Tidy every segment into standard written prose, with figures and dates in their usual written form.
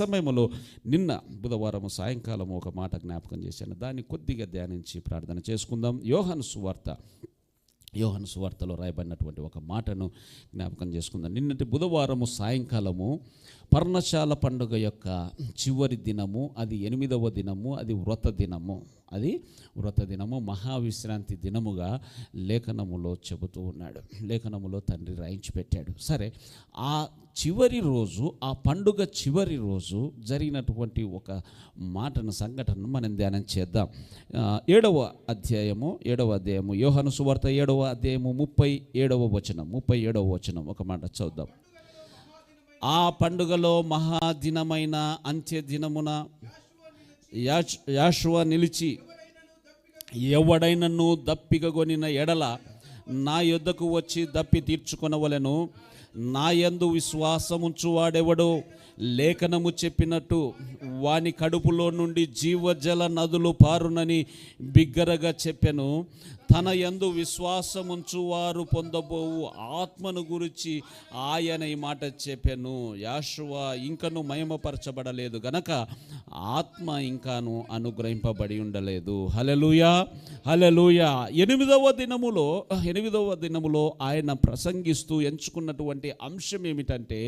సమయంలో నిన్న బుధవారం సాయంకాలం ఒక మాట జ్ఞాపకం చేశాను. దాన్ని కొద్దిగా ధ్యానించి ప్రార్థన చేసుకుందాం. యోహాను సువార్తలో రాయబడినటువంటి ఒక మాటను జ్ఞాపకం చేసుకుందాం. నిన్నటి బుధవారము సాయంకాలము పర్ణశాల పండుగ యొక్క చివరి దినము, అది 8వ దినము, అది వ్రత దినము, మహావిశ్రాంతి దినముగా లేఖనములో చెబుతూ ఉన్నాడు. లేఖనములో తండ్రి రాయించి పెట్టాడు. సరే, ఆ చివరి రోజు, ఆ పండుగ చివరి రోజు జరిగినటువంటి ఒక సంఘటనను మనం ధ్యానం చేద్దాం. 7వ అధ్యాయము యోహాను సువార్త 7వ అధ్యాయము 37వ వచనం ఒక మాట చదువుదాం. ఆ పండుగలో మహాదినమైన అంత్య దినమున యాషువ నిలిచి, ఎవడైనను దప్పికగొనిన ఎడల నా యొద్దకు వచ్చి దప్పి తీర్చుకొనవలెను. నా యందు విశ్వాసముంచువాడెవడో లేఖనము చెప్పినట్టు వాని కడుపులో నుండి జీవజల నదులు పారునని బిగ్గరగా చెప్పెను. తన యందు విశ్వాసముంచువారు పొందబోవు ఆత్మను గురించి ఆయన ఈ మాట చెప్పెను. యాషువ ఇంకను మహిమపరచబడలేదు గనక ఆత్మ ఇంకాను అనుగ్రహింపబడి ఉండలేదు. హల్లెలూయా, హల్లెలూయా. 8వ దినములో ఆయన ప్రసంగిస్తూ ఎంచుకున్నటువంటి అంశం ఏమిటంటే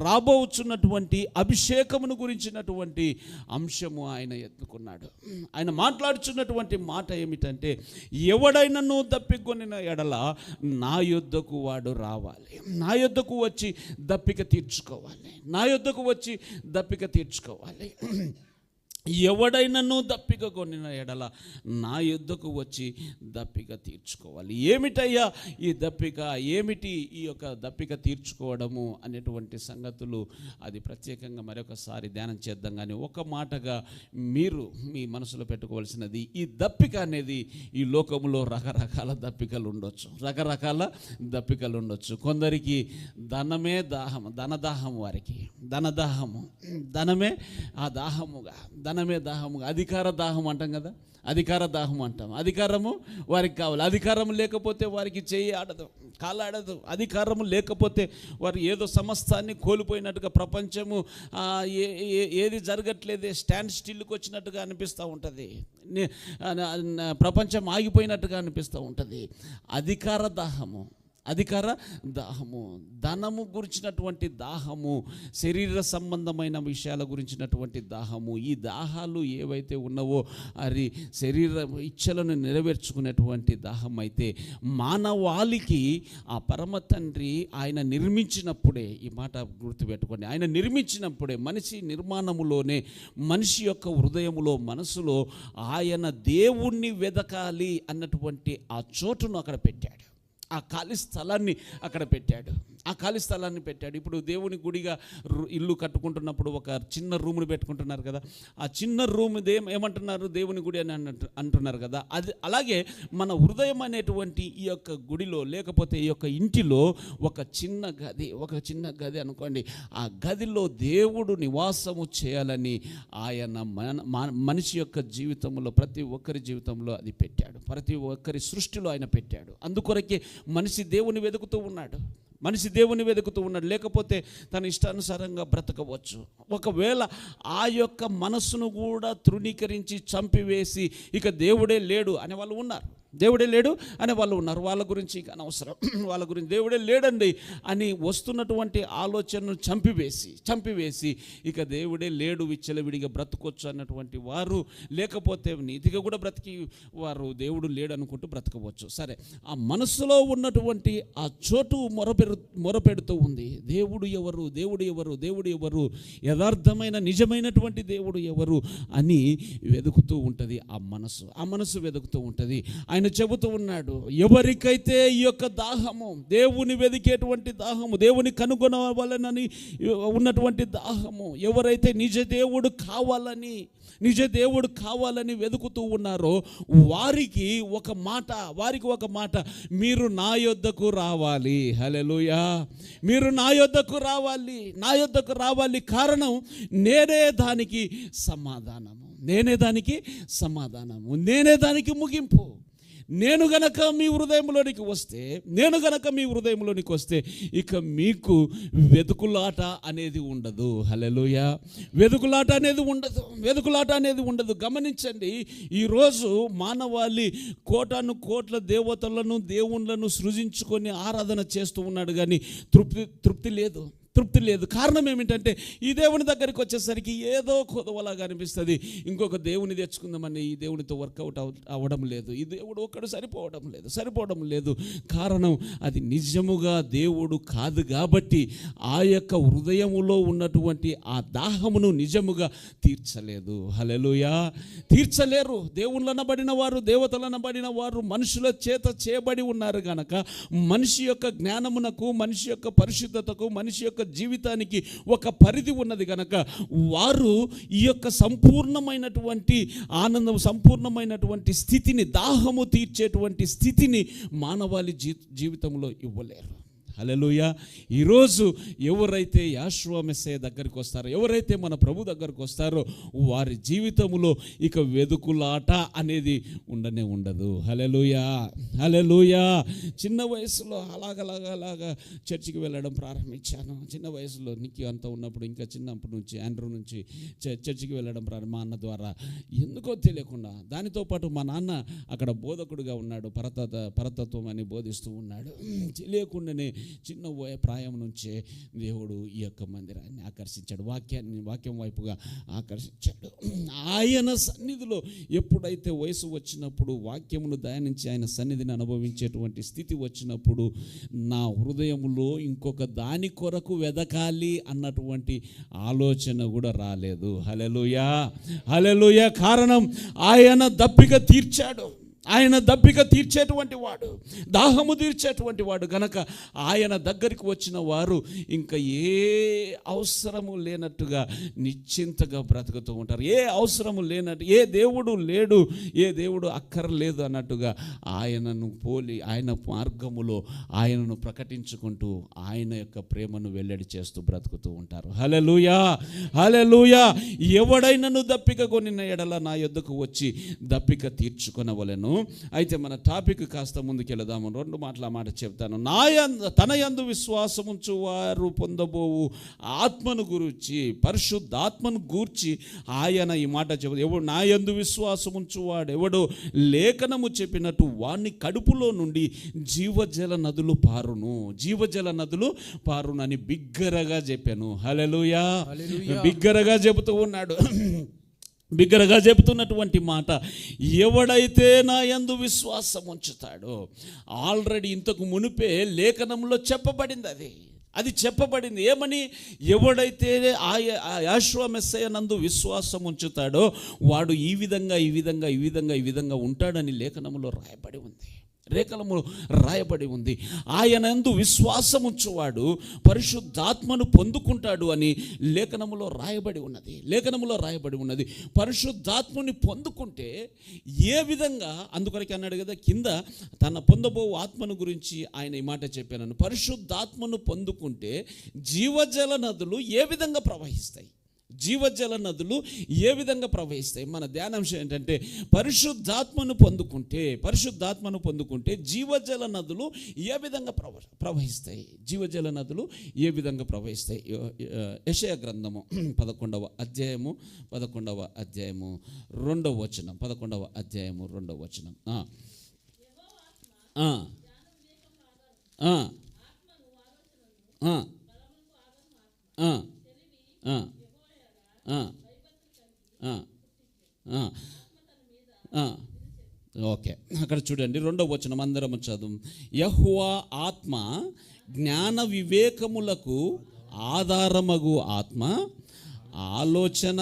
రాబోచున్నటువంటి అభిషేకమును గురించినటువంటి అంశము ఆయన ఎత్తుకున్నాడు. ఆయన మాట్లాడుచున్నటువంటి మాట ఏమిటంటే, ఎవడైనను దప్పికొనిన ఎడల నా యొద్దకు వాడు రావాలి, నా యొద్దకు వచ్చి దప్పిక తీర్చుకోవాలి. ఎవడైనను దప్పిక కొనిన ఎడల నా యొద్దకు వచ్చి దప్పిక తీర్చుకోవాలి. ఏమిటయ్యా ఈ దప్పిక, ఏమిటి ఈ యొక్క దప్పిక తీర్చుకోవడము అనేటువంటి సంగతులు అది ప్రత్యేకంగా మరొకసారి ధ్యానం చేద్దాం. కానీ ఒక మాటగా మీరు మీ మనసులో పెట్టుకోవాల్సినది, ఈ దప్పిక అనేది ఈ లోకంలో రకరకాల దప్పికలు ఉండొచ్చు. కొందరికి ధనమే దాహం, ధనమే ఆ దాహముగా, అధికార దాహం అంటాం కదా, అధికారము వారికి కావాలి. అధికారం లేకపోతే వారికి చేయి ఆడదు, కాలాడదు. అధికారము లేకపోతే వారు ఏదో సమస్తాన్ని కోల్పోయినట్టుగా, ప్రపంచము ఏది జరగట్లేదే స్టాండ్ స్టిల్కి వచ్చినట్టుగా అనిపిస్తూ ఉంటుంది, ప్రపంచం ఆగిపోయినట్టుగా అనిపిస్తూ ఉంటుంది. అధికార దాహము, ధనము గురించినటువంటి దాహము, శరీర సంబంధమైన విషయాల గురించినటువంటి దాహము, ఈ దాహాలు ఏవైతే ఉన్నావో అది శరీర ఇచ్చలను నెరవేర్చుకునేటువంటి దాహం అయితే, మానవాళికి ఆ పరమ తండ్రి ఆయన నిర్మించినప్పుడే, ఈ మాట గుర్తుపెట్టుకోండి, ఆయన నిర్మించినప్పుడే, మనిషి నిర్మాణములోనే, మనిషి యొక్క హృదయములో, మనసులో ఆయన దేవుణ్ణి వెదకాలి అన్నటువంటి ఆ చోటును అక్కడ పెట్టాడు. ఆ ఖాళీ స్థలాన్ని అక్కడ పెట్టాడు. ఇప్పుడు దేవుని గుడిగా ఇల్లు కట్టుకుంటున్నప్పుడు ఒక చిన్న రూమ్ని పెట్టుకుంటున్నారు కదా, ఆ చిన్న రూమ్ ఏమంటున్నారు, దేవుని గుడి అని అంటున్నారు కదా. అది అలాగే మన హృదయం అనేటువంటి ఈ యొక్క గుడిలో, లేకపోతే ఈ యొక్క ఇంటిలో ఒక చిన్న గది అనుకోండి, ఆ గదిలో దేవుడు నివాసము చేయాలని ఆయన మనిషి యొక్క జీవితంలో, ప్రతి ఒక్కరి జీవితంలో అది పెట్టాడు, ప్రతి ఒక్కరి సృష్టిలో ఆయన పెట్టాడు. అందుకొరకే మనిషి దేవుని వెతుకుతూ ఉన్నాడు. లేకపోతే తన ఇష్టానుసారంగా బ్రతకవచ్చు. ఒకవేళ ఆ యొక్క మనస్సును కూడా తృణీకరించి చంపివేసి ఇక దేవుడే లేడు అనే వాళ్ళు ఉన్నారు. వాళ్ళ గురించి ఇక అనవసరం, వాళ్ళ గురించి దేవుడే లేడండి అని వస్తున్నటువంటి ఆలోచనను చంపివేసి ఇక దేవుడే లేడు, విచ్చలవిడిగా బ్రతకొచ్చు అన్నటువంటి వారు, లేకపోతే నీతిగా కూడా బ్రతికి వారు దేవుడు లేడు అనుకుంటూ బ్రతకవచ్చు. సరే, ఆ మనస్సులో ఉన్నటువంటి ఆ చోటు మొరపెడుతూ ఉంది, దేవుడు ఎవరు, యథార్థమైన నిజమైనటువంటి దేవుడు ఎవరు అని వెతుకుతూ ఉంటుంది. ఆ మనసు వెతుకుతూ ఉంటుంది. ఆయన చెబుతూ ఉన్నాడు, ఎవరికైతే ఈ యొక్క దాహము, దేవుని వెదికేటువంటి దాహము, దేవుని కనుగొనవాలనని ఉన్నటువంటి దాహము, ఎవరైతే నిజ దేవుడు కావాలని వెతుకుతూ ఉన్నారో వారికి ఒక మాట, మీరు నా యొద్దకు రావాలి. హల్లెలూయా, మీరు నా యొద్దకు రావాలి. కారణం, నేనే దానికి సమాధానము, నేనే దానికి ముగింపు, నేను గనక మీ హృదయంలోనికి వస్తే ఇక మీకు వెతుకులాట అనేది ఉండదు. హల్లెలూయా. వెతుకులాట అనేది ఉండదు. గమనించండి, ఈరోజు మానవాళి కోటాను కోట్ల దేవతలను దేవుళ్ళను సృజించుకొని ఆరాధన చేస్తూ ఉన్నాడు, కానీ తృప్తి లేదు. కారణం ఏమిటంటే ఈ దేవుని దగ్గరికి వచ్చేసరికి ఏదో కొదవలాగా అనిపిస్తుంది. ఇంకొక దేవుని తెచ్చుకుందామని ఈ దేవునితో వర్కౌట్ అవ్వడం లేదు. ఈ దేవుడు ఒక్కడు సరిపోవడం లేదు. కారణం అది నిజముగా దేవుడు కాదు కాబట్టి ఆ యొక్క హృదయములో ఉన్నటువంటి ఆ దాహమును నిజముగా తీర్చలేదు. హల్లెలూయా. తీర్చలేరు. దేవుళ్ళనబడిన వారు, దేవతలనబడిన వారు మనుషుల చేత చేయబడి ఉన్నారు గనక మనిషి యొక్క జ్ఞానమునకు, మనిషి యొక్క పరిశుద్ధతకు, మనిషి యొక్క జీవితానికి ఒక పరిధి ఉన్నది కనుక వారు ఈ యొక్క సంపూర్ణమైనటువంటి ఆనందం, సంపూర్ణమైనటువంటి స్థితిని, దాహము తీర్చేటువంటి స్థితిని మానవాళి జీవితంలో ఇవ్వలేరు. హల్లెలూయా. ఈరోజు ఎవరైతే యెహోవా మెస్సీయ దగ్గరికి వస్తారో, ఎవరైతే మన ప్రభు దగ్గరికి వస్తారో వారి జీవితంలో ఇక వెదుకులాట అనేది ఉండదు. హల్లెలూయా. చిన్న వయసులో అలాగా చర్చికి వెళ్ళడం ప్రారంభించాను. చిన్న వయసులో నిక్కి అంతా ఉన్నప్పుడు, ఇంకా చిన్నప్పటి నుంచి ఆండ్రూ నుంచి చర్చికి వెళ్ళడం మా అన్న ద్వారా ఎందుకో తెలియకుండా. దానితో పాటు మా నాన్న అక్కడ బోధకుడుగా ఉన్నాడు, పరతత్వం అని బోధిస్తూ ఉన్నాడు. తెలియకుండానే చిన్న ప్రాయం నుంచే దేవుడు ఈ యొక్క మందిరాన్ని ఆకర్షించాడు, వాక్యం వైపుగా ఆకర్షించాడు. ఆయన సన్నిధిలో ఎప్పుడైతే వయసు వచ్చినప్పుడు వాక్యమును ధ్యానించి ఆయన సన్నిధిని అనుభవించేటువంటి స్థితి వచ్చినప్పుడు నా హృదయంలో ఇంకొక దాని కొరకు వెదకాలి అన్నటువంటి ఆలోచన కూడా రాలేదు. హల్లెలూయా. కారణం ఆయన దప్పిక తీర్చాడు. ఆయన దప్పిక తీర్చేటువంటి వాడు, దాహము తీర్చేటువంటి వాడు గనక ఆయన దగ్గరికి వచ్చిన వారు ఇంకా ఏ అవసరము లేనట్టుగా నిశ్చింతగా బ్రతుకుతూ ఉంటారు. ఏ అవసరము లేనట్టు, ఏ దేవుడు లేడు, ఏ దేవుడు అక్కర్లేదు అన్నట్టుగా ఆయనను పోలి, ఆయన మార్గములో ఆయనను ప్రకటించుకుంటూ ఆయన యొక్క ప్రేమను వెల్లడి చేస్తూ బ్రతుకుతూ ఉంటారు. హల్లెలూయా. ఎవడైనను దప్పిక కొనిన ఎడల నా యొద్దకు వచ్చి దప్పిక తీర్చుకొనవలెను. అయితే మన టాపిక్ కాస్త ముందుకెళదాము. 2 మాట చెప్తాను. తన యందు విశ్వాసముంచు వారు పొందబోవు ఆత్మను గురించి, పరిశుద్ధాత్మను గూర్చి ఆయన ఈ మాట చెబుతాడు. ఎవడు నా యందు విశ్వాసముంచువాడు ఎవడో లేఖనము చెప్పినట్టు వాని కడుపులో నుండి జీవజల నదులు పారును అని బిగ్గరగా చెప్పాను. హల్లెలూయా. బిగ్గరగా చెబుతూ ఉన్నాడు. బిగ్గరగా చెబుతున్నటువంటి మాట, ఎవడైతే నా యందు విశ్వాసం ఉంచుతాడో, ఆల్రెడీ ఇంతకు మునిపే లేఖనంలో చెప్పబడింది. అది చెప్పబడింది ఏమని? ఎవడైతే యెహోవా మెస్సీయ నందు విశ్వాసం ఉంచుతాడో వాడు ఈ విధంగా ఉంటాడని లేఖనములో రాయబడి ఉంది. ఆయన యందు విశ్వాసముంచువాడు పరిశుద్ధాత్మను పొందుకుంటాడు అని లేఖనములో రాయబడి ఉన్నది. పరిశుద్ధాత్మని పొందుకుంటే ఏ విధంగా, అందుకొరకు అన్నాడు కదా కింద, తన పొందబో ఆత్మను గురించి ఆయన ఈ మాట చెప్పాను. పరిశుద్ధాత్మను పొందుకుంటే జీవజల నదులు ఏ విధంగా ప్రవహిస్తాయి? మన ధ్యానాంశం ఏంటంటే పరిశుద్ధాత్మను పొందుకుంటే జీవజల నదులు ఏ విధంగా ప్రవహిస్తాయి? యెషయా గ్రంథము 11వ అధ్యాయము 2వ వచనం. 11వ అధ్యాయము 2వ వచనం. ఓకే, అక్కడ చూడండి 2వ వచనం అందరం చదువు. యెహోవా ఆత్మ జ్ఞాన వివేకములకు ఆధారమగు ఆత్మ, ఆలోచన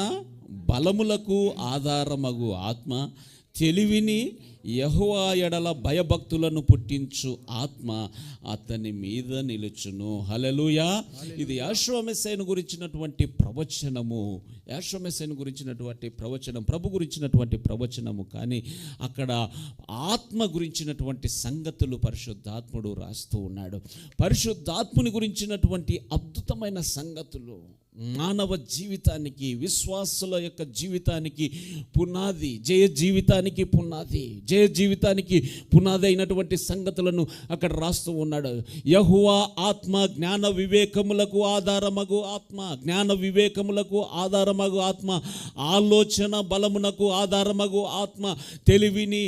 బలములకు ఆధారమగు ఆత్మ, తెలివిని యెహోవా ఎడల భయభక్తులను పుట్టించు ఆత్మ అతని మీద నిలుచును. హల్లెలూయా. ఇది యెహోవా మెస్సీయను గురించినటువంటి ప్రవచనం, ప్రభు గురించినటువంటి ప్రవచనము. కానీ అక్కడ ఆత్మ గురించినటువంటి సంగతులు పరిశుద్ధాత్ముడు రాస్తూ ఉన్నాడు. పరిశుద్ధాత్ముని గురించినటువంటి అద్భుతమైన సంగతులు మానవ జీవితానికి, విశ్వాసుల యొక్క జీవితానికి పునాది, జయ జీవితానికి పునాది అయినటువంటి సంగతులను అక్కడ రాస్తూ ఉన్నాడు. యెహోవా ఆత్మ జ్ఞాన వివేకములకు ఆధారమగు ఆత్మ, జ్ఞాన వివేకములకు ఆధారమగు ఆత్మ, ఆలోచన బలమునకు ఆధారమగు ఆత్మ, తెలివిని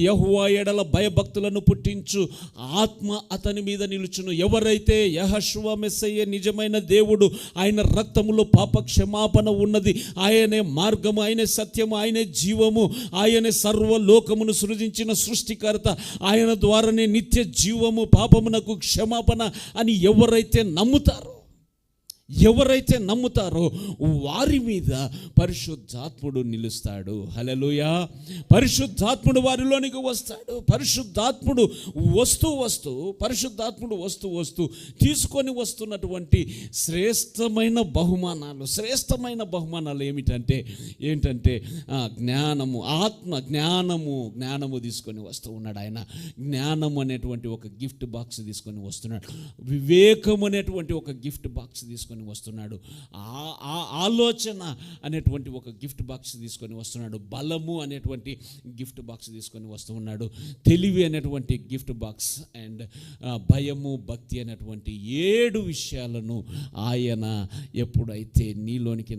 యెహోవా ఎడల భయభక్తులను పుట్టించు ఆత్మ అతని మీద నిలుచును. ఎవరైతే యెహోషువ మెస్సయ్య నిజమైన దేవుడు, ఆయన రక్తములో పాప క్షమాపణ ఉన్నది, ఆయనే మార్గము, ఆయనే సత్యము, ఆయనే జీవము, ఆయనే సర్వలోకమును సృజించిన సృష్టికర్త, ఆయన ద్వారానే నిత్య జీవము, పాపమునకు క్షమాపణ అని ఎవరైతే నమ్ముతారో వారి మీద పరిశుద్ధాత్ముడు నిలుస్తాడు. హల్లెలూయా. పరిశుద్ధాత్ముడు వారిలోనికి వస్తాడు. పరిశుద్ధాత్ముడు వస్తూ తీసుకొని వస్తున్నటువంటి శ్రేష్టమైన బహుమానాలు ఏంటంటే జ్ఞానము, జ్ఞానము తీసుకొని వస్తూ ఉన్నాడు ఆయన. జ్ఞానము అనేటువంటి ఒక గిఫ్ట్ బాక్స్ తీసుకొని వస్తున్నాడు. వివేకం అనేటువంటి ఒక గిఫ్ట్ బాక్స్ తీసుకొని వస్తున్నాడు. ఆలోచన అనేటువంటి ఒక గిఫ్ట్ బాక్స్ తీసుకొని వస్తున్నాడు. బలము అనేటువంటి గిఫ్ట్ బాక్స్ తీసుకొని వస్తున్నాడు. తెలివి అనేటువంటి గిఫ్ట్ బాక్స్ అండ్ భయము, భక్తి అనేటువంటి 7 విషయాలను ఆయన ఎప్పుడైతే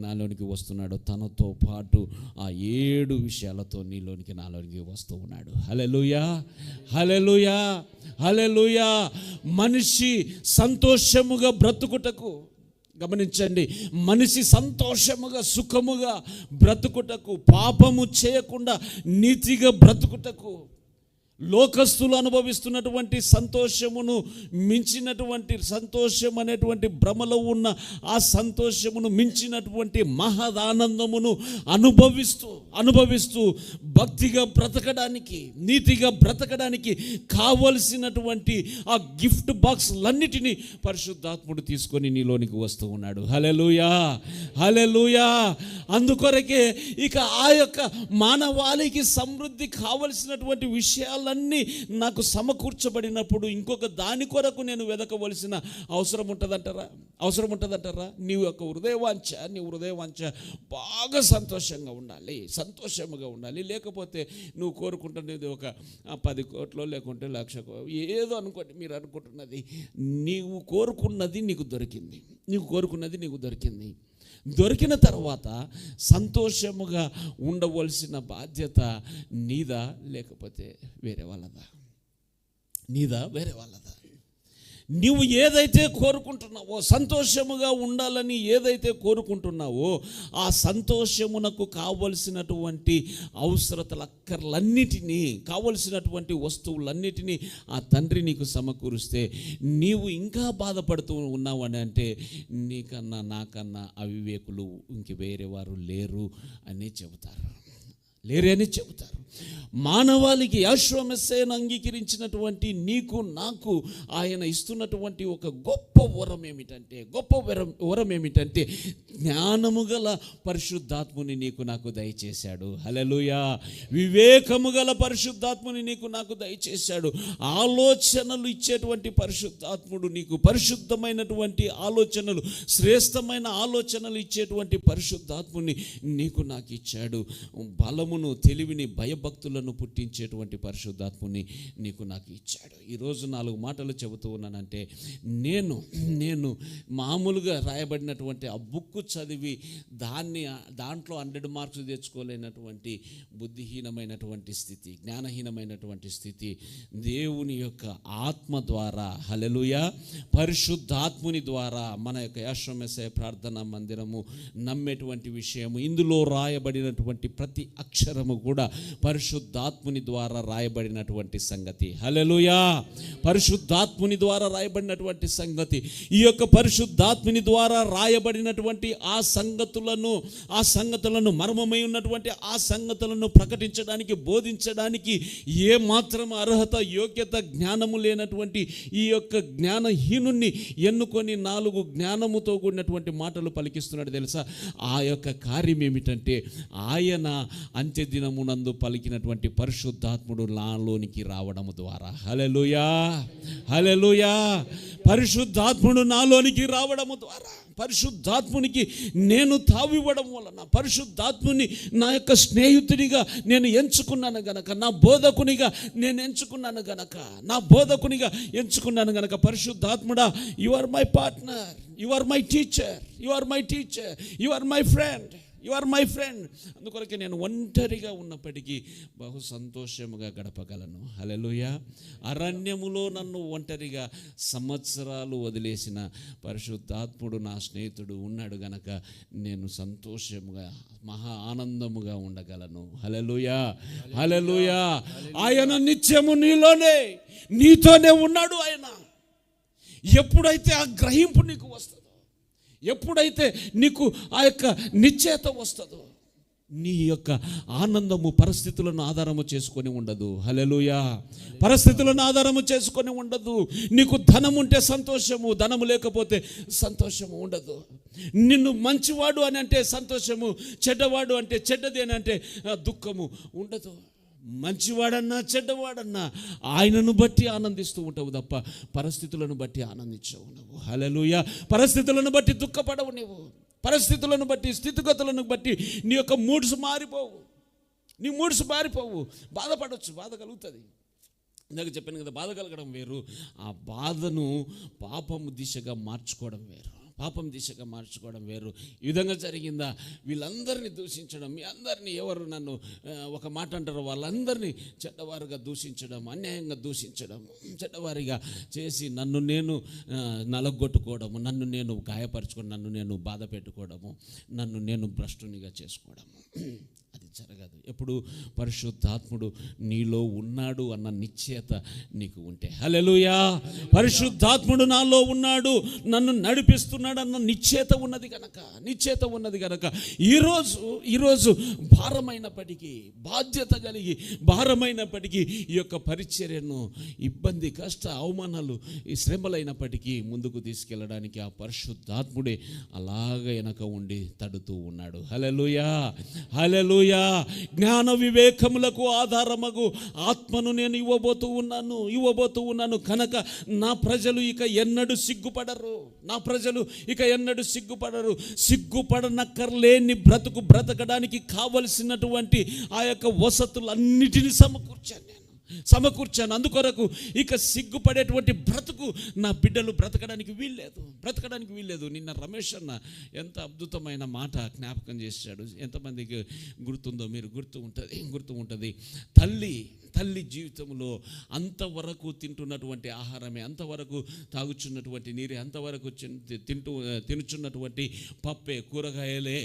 నాలోనికి వస్తున్నాడో తనతో పాటు ఆ 7 విషయాలతో నాలోనికి వస్తూ ఉన్నాడు. హల్లెలూయా. మనిషి సంతోషముగా బ్రతుకుటకు, గమనించండి, మనిషి సంతోషముగా సుఖముగా బ్రతుకుటకు, పాపము చేయకుండా నీతిగా బ్రతుకుటకు, లోకస్తులు అనుభవిస్తున్నటువంటి సంతోషమును మించినటువంటి సంతోషం అనేటువంటి భ్రమలో ఉన్న ఆ సంతోషమును మించినటువంటి మహదానందమును అనుభవిస్తూ భక్తిగా బ్రతకడానికి, నీతిగా బ్రతకడానికి కావలసినటువంటి ఆ గిఫ్ట్ బాక్స్లన్నిటినీ పరిశుద్ధాత్ముడు తీసుకొని నీలోనికి వస్తూ ఉన్నాడు. హల్లెలూయా. అందుకొరకే ఇక ఆ యొక్క మానవాళికి సమృద్ధి కావలసినటువంటి విషయాలన్నీ నాకు సమకూర్చబడినప్పుడు ఇంకొక దాని కొరకు నేను వెదకవలసిన అవసరం ఉంటుందంటారా? నీ యొక్క హృదయవాంఛ బాగా సంతోషముగా ఉండాలి. లేకపోతే నువ్వు కోరుకుంటున్నది ఒక 10 కోట్లు లేకుంటే 1,00,000 ఏదో అనుకోండి. మీరు అనుకుంటున్నది, నీవు కోరుకున్నది నీకు దొరికింది. దొరికిన తర్వాత సంతోషముగా ఉండవలసిన బాధ్యత నీదా లేకపోతే వేరే వాళ్ళదా? నీవు ఏదైతే కోరుకుంటున్నావో, సంతోషముగా ఉండాలని ఏదైతే కోరుకుంటున్నావో, ఆ సంతోషమునకు కావలసినటువంటి అక్కర్లన్నిటినీ, కావలసినటువంటి వస్తువులన్నిటినీ ఆ తండ్రి నీకు సమకూరుస్తే నీవు ఇంకా బాధపడుతూ ఉన్నావని అంటే నీకన్నా నాకన్నా అవివేకులు ఇంక వేరే వారు లేరు అని చెబుతారు. మానవాళికి యెహోషువ మెస్సీయను అంగీకరించినటువంటి నీకు నాకు ఆయన ఇస్తున్నటువంటి ఒక గొప్ప వరం ఏమిటంటే జ్ఞానము గల పరిశుద్ధాత్ముని నీకు నాకు దయచేశాడు. హల్లెలూయా. వివేకము గల పరిశుద్ధాత్ముని నీకు నాకు దయచేశాడు. ఆలోచనలు ఇచ్చేటువంటి పరిశుద్ధాత్ముడు నీకు పరిశుద్ధమైనటువంటి ఆలోచనలు, శ్రేష్టమైన ఆలోచనలు ఇచ్చేటువంటి పరిశుద్ధాత్ముని నీకు నాకు ఇచ్చాడు. బలమును, తెలివిని, భయభక్తులను పుట్టించేటువంటి పరిశుద్ధాత్ముని నీకు నాకు ఇచ్చాడు. ఈరోజు 4 మాటలు చెబుతూ ఉన్నానంటే, నేను మామూలుగా రాయబడినటువంటి ఆ బుక్ చదివి దాంట్లో 100 మార్క్స్ తెచ్చుకోలేనటువంటి బుద్ధిహీనమైనటువంటి స్థితి, జ్ఞానహీనమైనటువంటి స్థితి దేవుని యొక్క ఆత్మ ద్వారా, హల్లెలూయా, పరిశుద్ధాత్ముని ద్వారా మన యొక్క యెహోషువ మెస్సీయ ప్రార్థనా మందిరము నమ్మేటువంటి విషయము, ఇందులో రాయబడినటువంటి ప్రతి అక్షరము కూడా పరిశుద్ధాత్ముని ద్వారా రాయబడినటువంటి సంగతి. హల్లెలూయా. పరిశుద్ధాత్ముని ద్వారా రాయబడినటువంటి సంగతి. ఈ యొక్క పరిశుద్ధాత్ముని ద్వారా రాయబడినటువంటి ఆ సంగతులను మర్మమై ఉన్నటువంటి ఆ సంగతులను ప్రకటించడానికి, బోధించడానికి ఏ మాత్రం అర్హత, యోగ్యత, జ్ఞానము లేనటువంటి ఈ యొక్క జ్ఞానహీనుణ్ణి ఎన్నుకొని 4 జ్ఞానముతో కూడినటువంటి మాటలు పలికిస్తున్నాడు. తెలుసా? ఆ యొక్క కార్యం ఏమిటంటే ఆయన అంత్యదినమునందు పలికినటువంటి పరిశుద్ధాత్ముడు నాలోనికి రావడం ద్వారా. హల్లెలూయా, హల్లెలూయా. పరిశుద్ధాత్ముడు నాలోనికి రావడము ద్వారా, పరిశుద్ధాత్మునికి నేను తావివ్వడం వలన, పరిశుద్ధాత్ముని నా యొక్క స్నేహితునిగా నేను ఎంచుకున్నాను గనక, నా బోధకునిగా నేను ఎంచుకున్నాను గనక, నా బోధకునిగా ఎంచుకున్నాను గనక, పరిశుద్ధాత్ముడా, you are my partner, you are my teacher, you are my teacher, you are my friend, you are my friend. అందుకొరకే నేను ఒంటరిగా ఉన్నప్పటికీ బహు సంతోషముగా గడపగలను. హల్లెలూయా. అరణ్యములో నన్ను ఒంటరిగా సంవత్సరాలు వదిలేసిన పరిశుద్ధాత్ముడు నా స్నేహితుడు ఉన్నాడు గనక నేను సంతోషముగా, మహా ఆనందముగా ఉండగలను. హల్లెలూయా, హల్లెలూయా. ఆయన నిత్యము నీలోనే, నీతోనే ఉన్నాడు. ఆయన ఎప్పుడైతే ఆ గ్రహింపు నీకు వస్తుందో, ఎప్పుడైతే నీకు ఆ యొక్క నిశ్చయత వస్తుందో, నీ యొక్క ఆనందము పరిస్థితులను ఆధారము చేసుకొని ఉండదు. హల్లెలూయా. పరిస్థితులను ఆధారము చేసుకొని ఉండదు. నీకు ధనం ఉంటే సంతోషము, ధనము లేకపోతే సంతోషము ఉండదు. నిన్ను మంచివాడు అని అంటే సంతోషము, చెడ్డవాడు అంటే చెడ్డది అని అంటే దుఃఖము ఉండదు. మంచివాడన్నా చెడ్డవాడన్నా ఆయనను బట్టి ఆనందిస్తూ ఉంటావు తప్ప పరిస్థితులను బట్టి ఆనందించవు నువ్వు. హల్లెలూయా. పరిస్థితులను బట్టి దుఃఖపడవు నువ్వు. పరిస్థితులను బట్టి, స్థితిగతులను బట్టి నీ యొక్క మూడ్స్ మారిపోవు. నీ మూడ్స్ మారిపోవు. బాధపడవచ్చు, బాధ కలుగుతుంది. ఇందాక చెప్పాను కదా, బాధ కలగడం వేరు, ఆ బాధను పాపము దిశగా మార్చుకోవడం వేరు. పాపం దిశగా మార్చుకోవడం వేరు. ఈ విధంగా జరిగిందా, వీళ్ళందరినీ దూషించడం, మీ అందరినీ ఎవరు నన్ను ఒక మాట అంటారో వాళ్ళందరినీ చెడ్డవారుగా దూషించడం, అన్యాయంగా దూషించడం, చెడ్డవారిగా చేసి నన్ను నేను నలగొట్టుకోవడము, నన్ను నేను గాయపరచుకోవడం, నన్ను నేను బాధ పెట్టుకోవడము, నన్ను నేను భ్రష్టునిగా చేసుకోవడము, అది జరగదు. ఎప్పుడు పరిశుద్ధాత్ముడు నీలో ఉన్నాడు అన్న నిశ్చయత నీకు ఉంటే. హల్లెలూయా. పరిశుద్ధాత్ముడు నాలో ఉన్నాడు, నన్ను నడిపిస్తున్నాడు అన్న నిశ్చయత ఉన్నది కనుక, నిశ్చయత ఉన్నది కనుక ఈరోజు భారమైనప్పటికీ, బాధ్యత కలిగి భారమైనప్పటికీ ఈ యొక్క పరిచర్యను ఇబ్బంది, కష్ట, అవమానాలు, ఈ శ్రమలైనప్పటికీ ముందుకు తీసుకెళ్ళడానికి ఆ పరిశుద్ధాత్ముడే అలాగ వెనక ఉండి తడుతూ ఉన్నాడు. హల్లెలూయా, హల్లెలూయా. జ్ఞాన వివేకములకు ఆధారమగు ఆత్మను నేను ఇవ్వబోతూ ఉన్నాను కనుక నా ప్రజలు ఇక ఎన్నడూ సిగ్గుపడరు. నా ప్రజలు ఇక ఎన్నడూ సిగ్గుపడరు. సిగ్గుపడనక్కర్లేని బ్రతకడానికి కావలసినటువంటి ఆ యొక్క వసతులన్నిటినీ సమకూర్చాను. అందుకొరకు ఇక సిగ్గుపడేటువంటి బ్రతుకు నా బిడ్డలు బ్రతకడానికి వీల్లేదు. నిన్న రమేష్ అన్న ఎంత అద్భుతమైన మాట జ్ఞాపకం చేశాడు. ఎంతమందికి గుర్తుందో, మీరు గుర్తు ఉంటుంది. తల్లి జీవితంలో అంతవరకు తింటున్నటువంటి ఆహారమే, అంతవరకు తాగుచున్నటువంటి నీరే, అంతవరకు తినుచున్నటువంటి పప్పే, కూరగాయలే.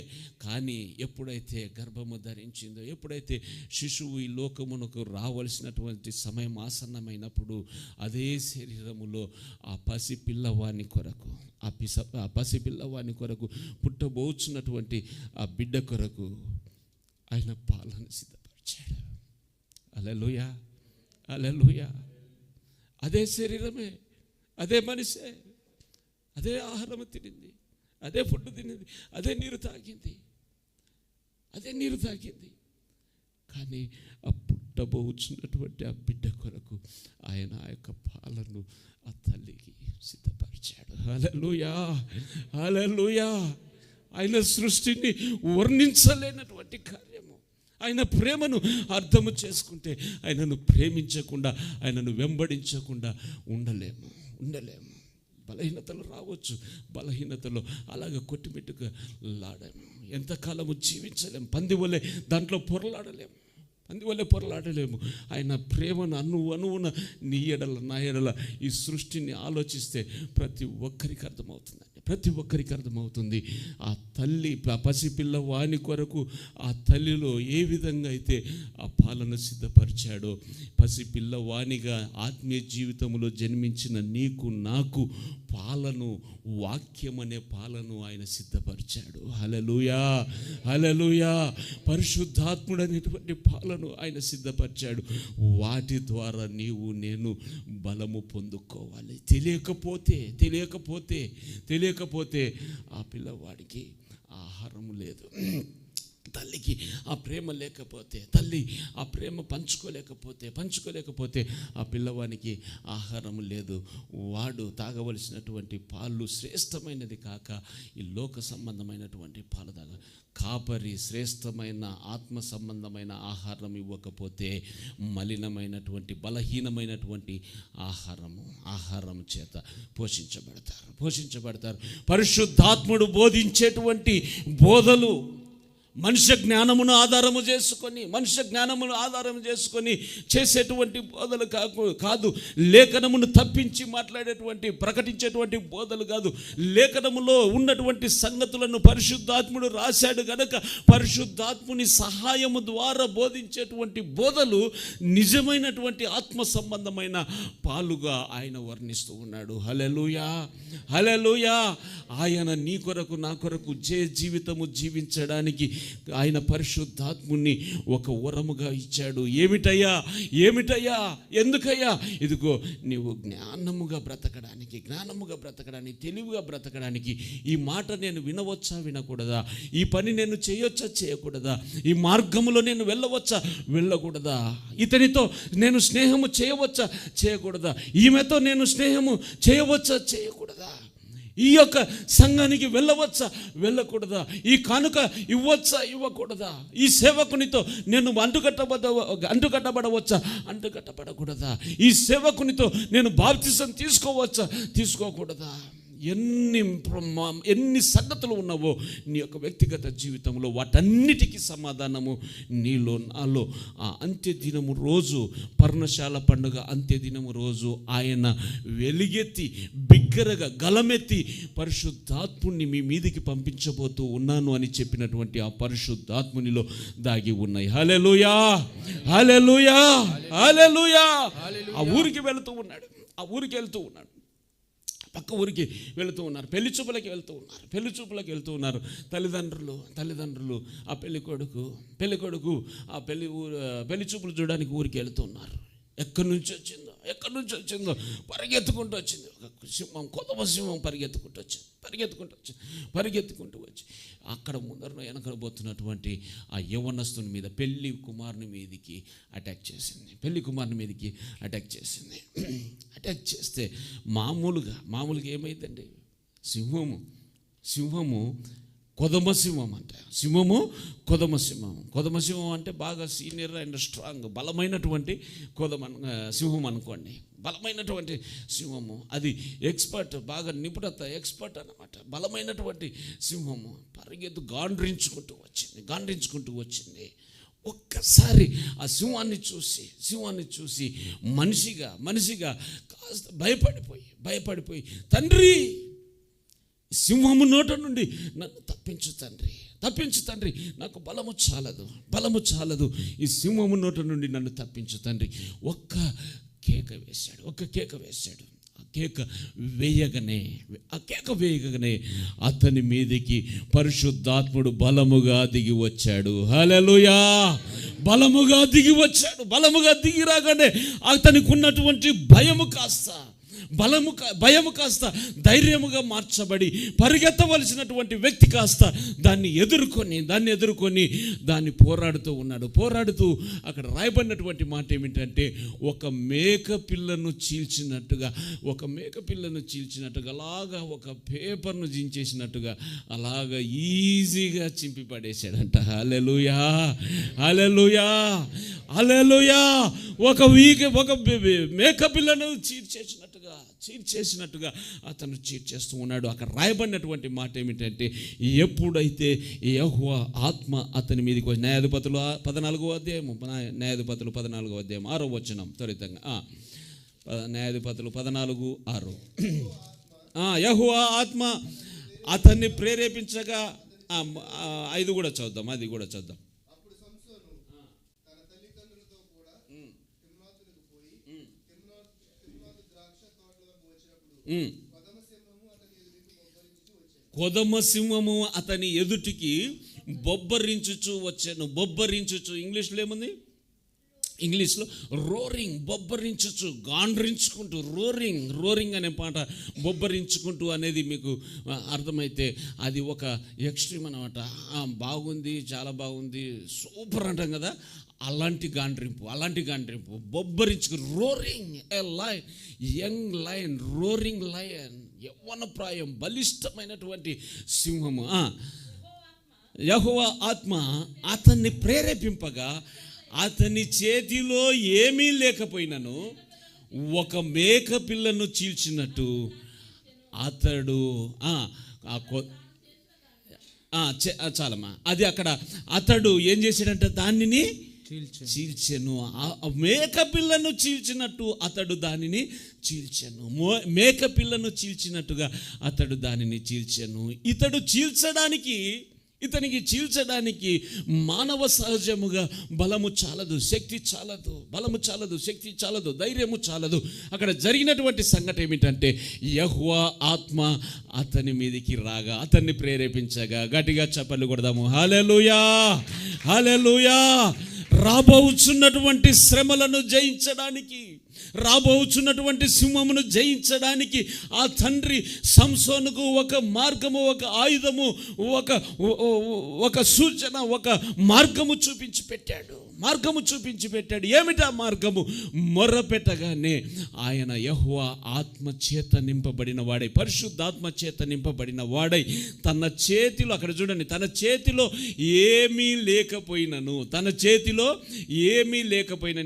కానీ ఎప్పుడైతే గర్భము ధరించిందో, ఎప్పుడైతే శిశువు ఈ లోకమునకు రావలసినటువంటి సమయం ఆసన్నమైనప్పుడు అదే శరీరములో ఆ పసిపిల్లవాని కొరకు పుట్టబోచున్నటువంటి ఆ బిడ్డ కొరకు ఆయన పాలన సిద్ధపరిచాడు. హల్లెలూయా, హల్లెలూయా. అదే శరీరమే, అదే మనిషే, అదే ఆహారం తినింది, అదే ఫుడ్ తినింది, అదే నీరు తాగింది. కానీ ఆ పుట్టబోచున్నటువంటి ఆ బిడ్డ కొరకు ఆయన ఆ యొక్క పాలను ఆ తల్లికి సిద్ధపరిచాడు. హల్లెలూయా, హల్లెలూయా. ఆయన సృష్టిని వర్ణించలేనటువంటి కార్యము. ఆయన ప్రేమను అర్థము చేసుకుంటే ఆయనను ప్రేమించకుండా, ఆయనను వెంబడించకుండా ఉండలేము. బలహీనతలు రావచ్చు, బలహీనతలో అలాగ కొట్టిమెట్టుగా లాడాము. ఎంతకాలము జీవించలేము. పంది వలె దాంట్లో పొరలాడలేము. ఆయన ప్రేమను అణువున నీ ఎడల, నా ఎడల, ఈ సృష్టిని ఆలోచిస్తే ప్రతి ఒక్కరికి అర్థమవుతుంది. ఆ తల్లి పసిపిల్ల వాని కొరకు ఆ తల్లిలో ఏ విధంగా అయితే ఆ పాలన సిద్ధపరిచాడో, పసిపిల్ల వానిగా ఆత్మీయ జీవితంలో జన్మించిన నీకు నాకు వాక్యం అనే పాలను ఆయన సిద్ధపరిచాడు. హల్లెలూయా, హల్లెలూయా. పరిశుద్ధాత్ముడు అనేటువంటి పాలను ఆయన సిద్ధపరిచాడు. వాటి ద్వారా నీవు నేను బలము పొందుకోవాలి. తెలియకపోతే ఆ పిల్లవాడికి ఆహారం లేదు, తల్లికి ఆ ప్రేమ లేకపోతే, తల్లి ఆ ప్రేమ పంచుకోలేకపోతే ఆ పిల్లవానికి ఆహారం లేదు. వాడు తాగవలసినటువంటి పాలు శ్రేష్టమైనది కాక ఈ లోక సంబంధమైనటువంటి పాలు కాపరి శ్రేష్టమైన ఆత్మ సంబంధమైన ఆహారం ఇవ్వకపోతే మలినమైనటువంటి బలహీనమైనటువంటి ఆహారం చేత పోషించబడతారు. పరిశుద్ధాత్ముడు బోధించేటువంటి బోధలు మనుష్య జ్ఞానమును ఆధారము చేసుకొని చేసేటువంటి బోధలు కాదు. లేఖనమును తప్పించి ప్రకటించేటువంటి బోధలు కాదు. లేఖనములో ఉన్నటువంటి సంగతులను పరిశుద్ధాత్ముడు రాశాడు గనక పరిశుద్ధాత్ముని సహాయము ద్వారా బోధించేటువంటి బోధలు నిజమైనటువంటి ఆత్మ సంబంధమైన పాలుగా ఆయన వర్ణిస్తూ ఉన్నాడు. హల్లెలూయా. ఆయన నీ కొరకు నా కొరకు జీవితము జీవించడానికి ఆయన పరిశుద్ధాత్ముని ఒక వరముగా ఇచ్చాడు. ఏమిటయ్యా ఎందుకయ్యా? ఇదిగో నీవు జ్ఞానముగా బ్రతకడానికి, తెలివిగా బ్రతకడానికి ఈ మాట నేను వినవచ్చా వినకూడదా? ఈ పని నేను చేయకూడదా? ఈ మార్గములో నేను వెళ్ళకూడదా? ఇతనితో నేను స్నేహము చేయకూడదా? ఈమెతో నేను స్నేహము చేయకూడదా? ఈ యొక్క సంఘానికి వెళ్ళకూడదా? ఈ కానుక ఇవ్వకూడదా? ఈ సేవకునితో నేను అంటుకట్టబడకూడదా? ఈ సేవకునితో నేను బాప్తిసం తీసుకోకూడదా? ఎన్ని సంగతులు ఉన్నావో నీ యొక్క వ్యక్తిగత జీవితంలో వాటన్నిటికీ సమాధానము నీలో నాలో ఆ అంత్యదినము రోజు, పర్ణశాల పండుగ అంత్యదినము రోజు ఆయన వెలిగెత్తి బిగ్గరగా గలమెత్తి పరిశుద్ధాత్ముని మీ మీదికి పంపించబోతూ ఉన్నాను అని చెప్పినటువంటి ఆ పరిశుద్ధాత్మునిలో దాగి ఉన్నాయి. హల్లెలూయా. ఆ ఊరికి వెళుతూ ఉన్నాడు. పక్క ఊరికి వెళుతూ ఉన్నారు. పెళ్లి చూపులకి వెళుతూ ఉన్నారు. తల్లిదండ్రులు ఆ పెళ్లి కొడుకు ఆ పెళ్లి చూపులు చూడడానికి ఊరికి వెళుతూ ఉన్నారు. ఎక్కడి నుంచి వచ్చిందో పరిగెత్తుకుంటూ వచ్చింది. ఒక సింహం, కొత్త సింహం పరిగెత్తుకుంటూ వచ్చి అక్కడ ముందర వెనకన పోతున్నటువంటి ఆ యవ్వనస్తుని మీద పెళ్లి కుమారుని మీదకి అటాక్ చేసింది. అటాక్ చేస్తే మామూలుగా ఏమైందండి? సింహము కొదమసింహం అంటారు. కొదమసింహం అంటే బాగా సీనియర్ అండ్ స్ట్రాంగ్, బలమైనటువంటి సింహం అనుకోండి. బలమైనటువంటి సింహము, అది బాగా నిపుణత ఎక్స్పర్ట్ అన్నమాట. బలమైనటువంటి సింహము గాండ్రించుకుంటూ వచ్చింది. ఒక్కసారి ఆ సింహాన్ని చూసి మనిషిగా కాస్త భయపడిపోయి తండ్రి, సింహము నోట నుండి నన్ను తప్పించు తండ్రి, నాకు బలము చాలదు, ఈ సింహము నోట నుండి నన్ను తప్పించు తండ్రి. ఒక్క కేక వేశాడు. ఆ కేక వేయగానే అతని మీదకి పరిశుద్ధాత్ముడు బలముగా దిగి వచ్చాడు. హల్లెలూయా. బలముగా దిగి రాగానే అతనికి ఉన్నటువంటి భయము కాస్త ధైర్యముగా మార్చబడి పరిగెత్తవలసినటువంటి వ్యక్తి కాస్త దాన్ని ఎదుర్కొని దాన్ని పోరాడుతూ ఉన్నాడు. అక్కడ రాయబడినటువంటి మాట ఏమిటంటే ఒక మేక పిల్లను చీల్చినట్టుగా అలాగా ఒక పేపర్ను జించేసినట్టుగా అలాగా ఈజీగా చింపి పడేశాడంట. హల్లెలూయా. ఒక మేక పిల్లను చీల్చేసినట్టుగా అతను చీల్చేస్తూ ఉన్నాడు. అక్కడ రాయబడినటువంటి మాట ఏమిటంటే ఎప్పుడైతే యెహోవా ఆత్మ అతని మీదకి వచ్చి, న్యాయాధిపతులు 14వ అధ్యాయము 6వ వచనం త్వరితంగా. న్యాయాధిపతులు 14:6. యెహోవా ఆత్మ అతన్ని ప్రేరేపించగా 5 కూడా చూద్దాం. కొదమ సింహము అతని ఎదుటికి బొబ్బరించుచు వచ్చాను. ఇంగ్లీష్లో ఏముంది? ఇంగ్లీష్లో రోరింగ్, బొబ్బరించచ్చు, గాండ్రించుకుంటూ, రోరింగ్ అనే పాట బొబ్బరించుకుంటూ అనేది మీకు అర్థమైతే అది ఒక ఎక్స్ట్రీమ్ అనమాట. బాగుంది, చాలా బాగుంది, సూపర్ అంటాం కదా, అలాంటి గాండ్రింపు బొబ్బరించుకు, roaring a lion, young lion, roaring lion, యవ్వన ప్రాయం, బలిష్టమైనటువంటి సింహము. యెహోవా ఆత్మ అతన్ని ప్రేరేపింపగా అతని చేతిలో ఏమీ లేకపోయినను ఒక మేక పిల్లను చీల్చినట్టు అతడు చాలమ్మా, అది అక్కడ అతడు ఏం చేశాడంటే దానిని చీల్చెను. మేక పిల్లను చీల్చినట్టు అతడు దానిని చీల్చెను. మేక పిల్లను చీల్చినట్టుగా అతడు దానిని చీల్చెను. ఇతనికి చీల్చడానికి మానవ సహజముగా బలము చాలదు, శక్తి చాలదు, ధైర్యము చాలదు. అక్కడ జరిగినటువంటి సంఘటన ఏమిటంటే యెహోవా ఆత్మ అతని మీదికి రాగా, అతన్ని ప్రేరేపించగా, గట్టిగా చప్పట్లు కొడదాము, హల్లెలూయా, హల్లెలూయా. రాబోచున్నటువంటి శ్రమలను జయించడానికి, రాబోచున్నటువంటి సింహమును జయించడానికి ఆ తండ్రి సంసోనుకు ఒక మార్గము, ఒక ఆయుధము, ఒక సూచన, ఒక మార్గము చూపించి పెట్టాడు. ఏమిటా మార్గము? మొర్రపెట్టగానే ఆయన యెహోవా ఆత్మచేత నింపబడిన వాడై, పరిశుద్ధాత్మచేత నింపబడిన వాడై, తన చేతిలో, అక్కడ చూడండి, తన చేతిలో ఏమీ లేకపోయినను,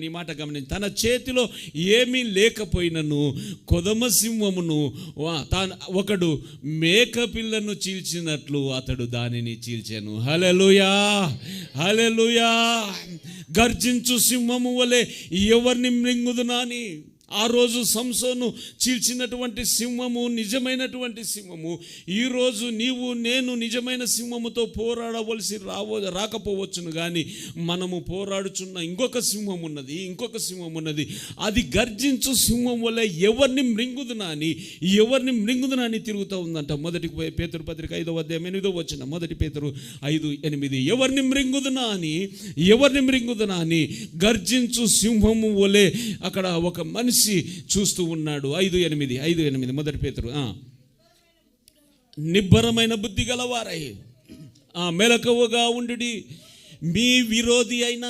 ఈ మాట గమనించి, తన చేతిలో ఏమీ లేకపోయినను కొదమ సింహమును ఒకడు మేక పిల్లను చీల్చినట్లు అతడు దానిని చీల్చెను. హల్లెలూయా, హల్లెలూయా. గర్జించు సింహము వలె ఎవరిని మృంగుదునాని, ఆ రోజు సంసోను చీల్చినటువంటి సింహము నిజమైనటువంటి సింహము. ఈరోజు నీవు నేను నిజమైన సింహముతో పోరాడవలసి రాకపోవచ్చును, కానీ మనము పోరాడుచున్న ఇంకొక సింహం ఉన్నది. అది గర్జించు సింహం వల్ల ఎవరిని మృంగుదునాని తిరుగుతూ ఉందంట. మొదటి పేతురు పత్రిక 5వ అధ్యాయం 8వ వచనం, మొదటి పేతురు 5:8. ఎవరిని మృంగుదునాని గర్జించు సింహము వలె అక్కడ ఒక మనిషి చూస్తూ ఉన్నాడు. 5:8 మొదటి పేతురు. నిబ్బరమైన బుద్ధి గలవారై మెలకువగా ఉండుడి, మీ విరోధి అయిన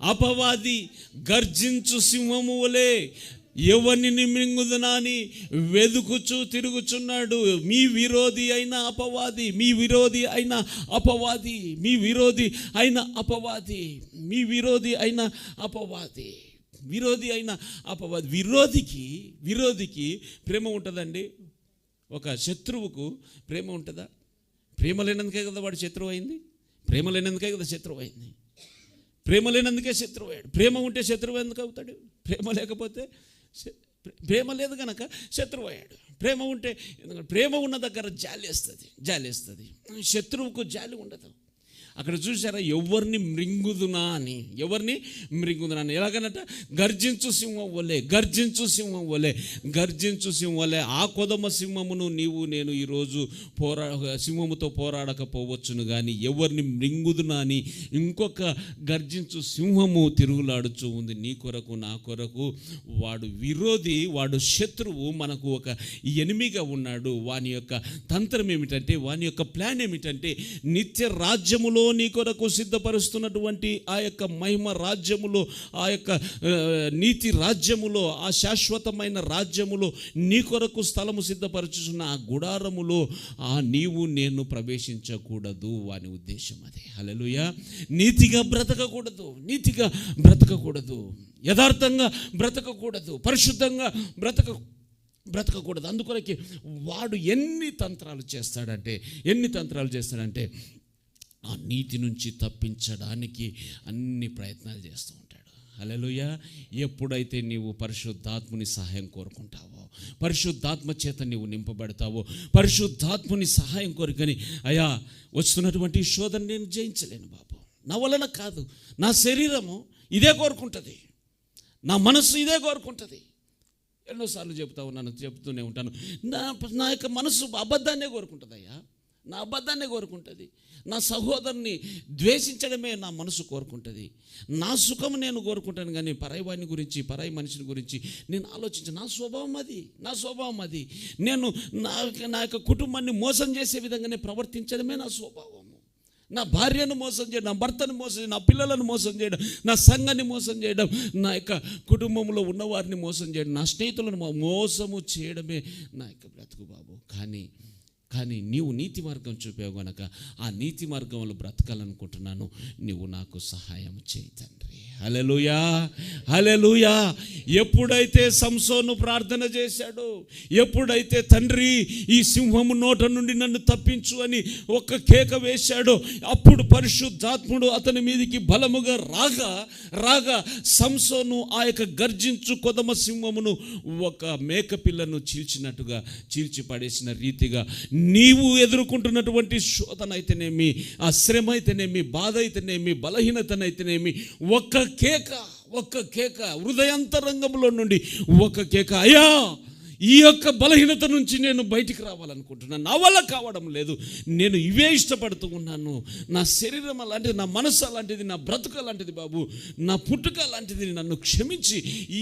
అపవాది గర్జించు సింహము వలె ఎవరిని మృంగుదునాని వెదుకుచూ తిరుగుచున్నాడు. మీ విరోధి అయిన అపవాది. విరోధికి ప్రేమ ఉంటుందండి? ఒక శత్రువుకు ప్రేమ ఉంటుందా? ప్రేమ లేనందుకే కదా వాడు శత్రువు అయింది. ప్రేమ లేనందుకే శత్రువు అయ్యాడు. ప్రేమ ఉంటే శత్రువు ఎందుకు అవుతాడు? ప్రేమ లేకపోతే, ప్రేమ లేదు కనుక శత్రువు అయ్యాడు. ప్రేమ ఉంటే, ప్రేమ ఉన్న దగ్గర జాలేస్తుంది, శత్రువుకు జాలి ఉండదు. అక్కడ చూసారా, ఎవరిని మృంగుదునాని ఎలాగనట? గర్జించు సింహం వలె ఆ కొదమ సింహమును నీవు నేను ఈరోజు సింహముతో పోరాడకపోవచ్చును, కానీ ఎవరిని మృంగుదునాని ఇంకొక గర్జించు సింహము తిరుగులాడుచూ ఉంది నీ కొరకు, నా కొరకు. వాడు విరోధి, వాడు శత్రువు, మనకు ఒక ఎనిమిగా ఉన్నాడు. వాని యొక్క తంత్రం ఏమిటంటే, వాని యొక్క ప్లాన్ ఏమిటంటే, నిత్య రాజ్యములో నీ కొరకు సిద్ధపరుస్తున్నటువంటి ఆ యొక్క మహిమ రాజ్యములో, ఆ యొక్క నీతి రాజ్యములో, ఆ శాశ్వతమైన రాజ్యములో నీ కొరకు స్థలము సిద్ధపరచుచున్న ఆ గుడారములో నీవు నేను ప్రవేశించకూడదు. వాని ఉద్దేశం అదే. హల్లెలూయా. నీతిగా బ్రతకకూడదు, యథార్థంగా బ్రతకకూడదు, పరిశుద్ధంగా బ్రతకకూడదు. అందుకొరకే వాడు ఎన్ని తంత్రాలు చేస్తాడంటే ఆ నీతి నుంచి తప్పించడానికి అన్ని ప్రయత్నాలు చేస్తూ ఉంటాడు. హల్లెలూయా. ఎప్పుడైతే నీవు పరిశుద్ధాత్ముని సహాయం కోరుకుంటావో, పరిశుద్ధాత్మ చేత నీవు నింపబడతావో, పరిశుద్ధాత్ముని సహాయం కోరుకొని, అయ్యా వస్తున్నటువంటి శోధన నేను జయించలేను బాబు, నా వలన కాదు, నా శరీరము ఇదే కోరుకుంటుంది, నా మనస్సు ఇదే కోరుకుంటుంది. ఎన్నోసార్లు చెప్తూనే ఉంటాను, నా యొక్క మనస్సు అబద్ధాన్నే కోరుకుంటుంది. అయ్యా నా అబద్ధాన్ని కోరుకుంటుంది. నా సహోదరుని ద్వేషించడమే నా మనసు కోరుకుంటుంది. నా సుఖం నేను కోరుకుంటాను, కానీ పరాయి వాడిని గురించి, పరాయి మనిషిని గురించి నేను ఆలోచించను. నా స్వభావం అది. నేను నా యొక్క కుటుంబాన్ని మోసం చేసే విధంగానే ప్రవర్తించడమే నా స్వభావము. నా భార్యను మోసం చేయడం, నా భర్తను మోసం చేయడం, నా పిల్లలను మోసం చేయడం, నా సంఘాన్ని మోసం చేయడం, నా యొక్క కుటుంబంలో ఉన్నవారిని మోసం చేయడం, నా స్నేహితులను మోసము చేయడమే నా యొక్క బ్రతుకు బాబు. కానీ నీవు నీతి మార్గం చూపావు గనక ఆ నీతి మార్గంలో బ్రతకాలనుకుంటున్నాను. నీవు నాకు సహాయం చేయి తండ్రి. హల్లెలూయా, హల్లెలూయా. ఎప్పుడైతే సంసోను ప్రార్థన చేశాడో, ఎప్పుడైతే తండ్రి ఈ సింహము నోట నుండి నన్ను తప్పించు అని ఒక కేక వేశాడో, అప్పుడు పరిశుద్ధాత్ముడు అతని మీదికి బలముగా రాగా సంసోను ఆ యొక్క గర్జించు కొదమ సింహమును ఒక మేకపిల్లను చీల్చినట్టుగా చీల్చి పడేసిన రీతిగా నీవు ఎదుర్కొంటున్నటువంటి శోధన అయితేనేమి, ఆ శ్రమ అయితేనేమి, బాధ అయితేనేమి, బలహీనతనైతేనేమి, ఒక్క కేక హృదయాంతరంగంలో నుండి ఒక కేక, అయ్యా ఈ యొక్క బలహీనత నుంచి నేను బయటికి రావాలనుకుంటున్నాను, నా వల్ల కావడం లేదు, నేను ఇవే ఇష్టపడుతూ ఉన్నాను, నా శరీరం అలాంటిది, నా మనసు అలాంటిది, నా బ్రతుకు అలాంటిది బాబు, నా పుట్టుక అలాంటిది, నన్ను క్షమించి ఈ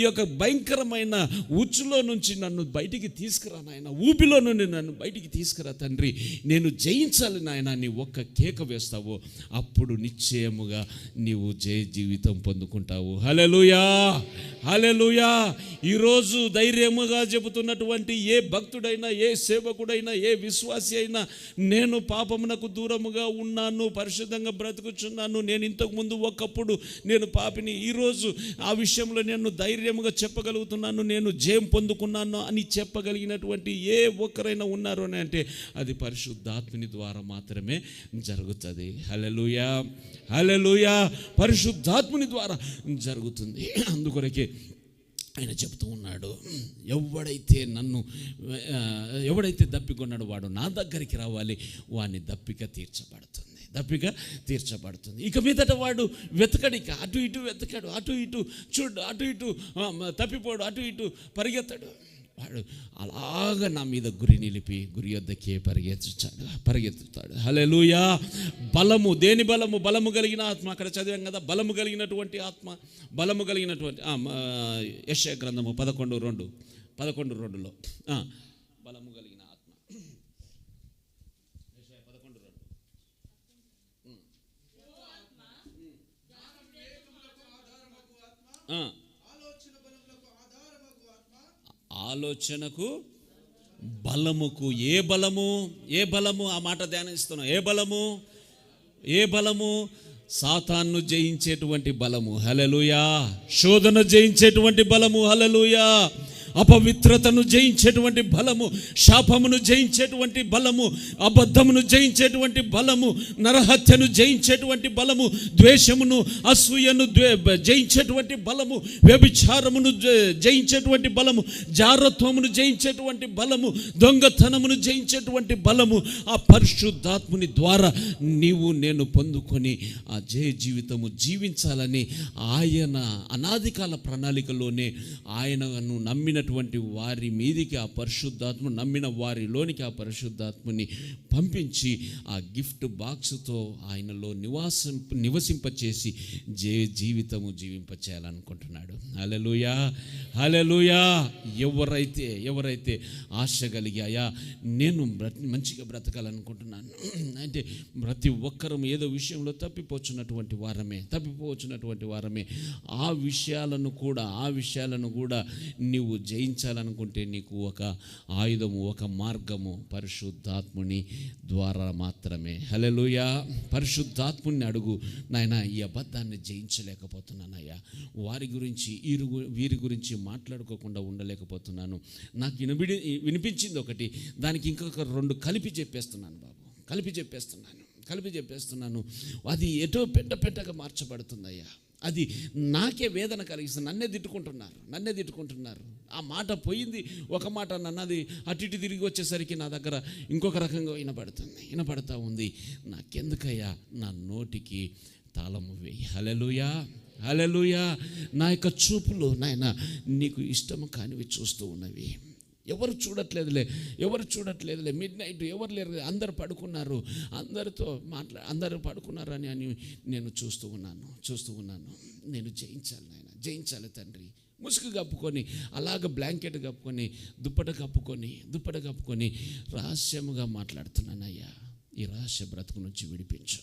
యొక్క భయంకరమైన ఉచ్చులో నుంచి నన్ను బయటికి తీసుకురా నాయన, ఊపిలో నుండి నన్ను బయటికి తీసుకురా తండ్రి, నేను జయించాలి నాయన. నీ ఒక్క కేక వేస్తావో అప్పుడు నిశ్చయముగా నీవు జయ జీవితం పొందుకుంటావు. హల్లెలూయా, హల్లెలూయా. ఈరోజు ధైర్యముగా చెబుతున్నటువంటి ఏ భక్తుడైనా, ఏ సేవకుడైనా, ఏ విశ్వాసి అయినా, నేను పాపమునకు దూరముగా ఉన్నాను, పరిశుద్ధంగా బ్రతుకుచున్నాను, నేను ఇంతకుముందు ఒకప్పుడు నేను పాపిని, ఈరోజు ఆ విషయంలో నేను ధైర్యముగా చెప్పగలుగుతున్నాను, నేను జయం పొందుకున్నాను అని చెప్పగలిగినటువంటి ఏ ఒక్కరైనా ఉన్నారు అని అంటే అది పరిశుద్ధాత్మని ద్వారా మాత్రమే జరుగుతుంది. హల్లెలూయా, హల్లెలూయా. పరిశుద్ధాత్మని ద్వారా జరుగుతుంది. అందుకొరకే ఆయన చెబుతూ ఉన్నాడు, ఎవడైతే దప్పికొన్నాడో వాడు నా దగ్గరికి రావాలి, వాని దప్పిక తీర్చబడుతుంది. ఇక మీదట వాడు వెతకడిక, అటు ఇటు వెతకాడు, అటు ఇటు చూడు, అటు ఇటు తప్పిపోడు, అటు ఇటు పరిగెత్తాడు. వాడు అలాగ నా మీద గురి నిలిపి గురి యొద్దకే పరిగెత్తుతాడు. హల్లెలూయా. బలము, దేని బలము? బలము కలిగిన ఆత్మ. అక్కడ చదివాం కదా, బలము కలిగినటువంటి ఆత్మ, బలము కలిగినటువంటి యెషయా గ్రంథము 11:2లో బలము కలిగిన ఆత్మ. యెషయా 11:2 ఆలోచనకు బలముకు. ఏ బలము? ఆ మాట ధ్యానిస్తున్నాం. ఏ బలము? సాతాన్ను జయించేటువంటి బలము. హల్లెలూయా. శోధన జయించేటువంటి బలము. హల్లెలూయా. అపవిత్రతను జయించేటువంటి బలము, శాపమును జయించేటువంటి బలము, అబద్ధమును జయించేటువంటి బలము, నరహత్యను జయించేటువంటి బలము, ద్వేషమును, అసూయను జయించేటువంటి బలము, వ్యభిచారమును జయించేటువంటి బలము, జారత్వమును జయించేటువంటి బలము, దొంగతనమును జయించేటువంటి బలము ఆ పరిశుద్ధాత్ముని ద్వారా నీవు నేను పొందుకొని ఆ జయ జీవితము జీవించాలని ఆయన అనాదికాల ప్రణాళికలోనే ఆయనను నమ్మిన వారి మీదికి ఆ పరిశుద్ధాత్మ, నమ్మిన వారిలోనికి ఆ పరిశుద్ధాత్మని పంపించి ఆ గిఫ్ట్ బాక్స్తో ఆయనలో నివసింపచేసి జీవితము జీవింపచేయాలనుకుంటున్నాడు. హల్లెలూయా, హల్లెలూయా. ఎవరైతే ఆశ కలిగాయా, నేను మంచిగా బ్రతకాలనుకుంటున్నాను అంటే ప్రతి ఒక్కరూ ఏదో విషయంలో తప్పిపోచున్నటువంటి వారమే ఆ విషయాలను కూడా నీవు జయించాలనుకుంటే నీకు ఒక ఆయుధము, ఒక మార్గము పరిశుద్ధాత్ముని ద్వారా మాత్రమే. హల్లెలూయా. పరిశుద్ధాత్ముని అడుగు, నాయన ఈ అబద్ధాన్ని జయించలేకపోతున్నానయ్యా, వీరి గురించి మాట్లాడుకోకుండా ఉండలేకపోతున్నాను, నాకు వినిపించింది ఒకటి, దానికి ఇంకొక 2 కలిపి చెప్పేస్తున్నాను బాబు, కలిపి చెప్పేస్తున్నాను, అది ఎటో పెట్టగా మార్చబడుతుందయ్యా, అది నాకే వేదన కలిగిస్తుంది, నన్నే తిట్టుకుంటున్నారు. ఆ మాట పోయింది, ఒక మాట నన్నది అటు ఇటు తిరిగి వచ్చేసరికి నా దగ్గర ఇంకొక రకంగా వినపడుతూ ఉంది. నాకెందుకయ్యా, నా నోటికి తాళము వేయి. హల్లెలూయా, హల్లెలూయా. నా యొక్క చూపులు నాయన నీకు ఇష్టము కానివి చూస్తూ ఉన్నవి, ఎవరు చూడట్లేదులే, మిడ్ నైట్ ఎవరు లేరు, అందరు పడుకున్నారు, అందరూ పడుకున్నారని నేను చూస్తూ ఉన్నాను. నేను జయించాలి తండ్రి. ముసుగు కప్పుకొని, అలాగ బ్లాంకెట్ కప్పుకొని, దుప్పట కప్పుకొని రహస్యముగా మాట్లాడుతున్నానయ్యా, ఈ రహస్య బ్రతుకు నుంచి విడిపించు.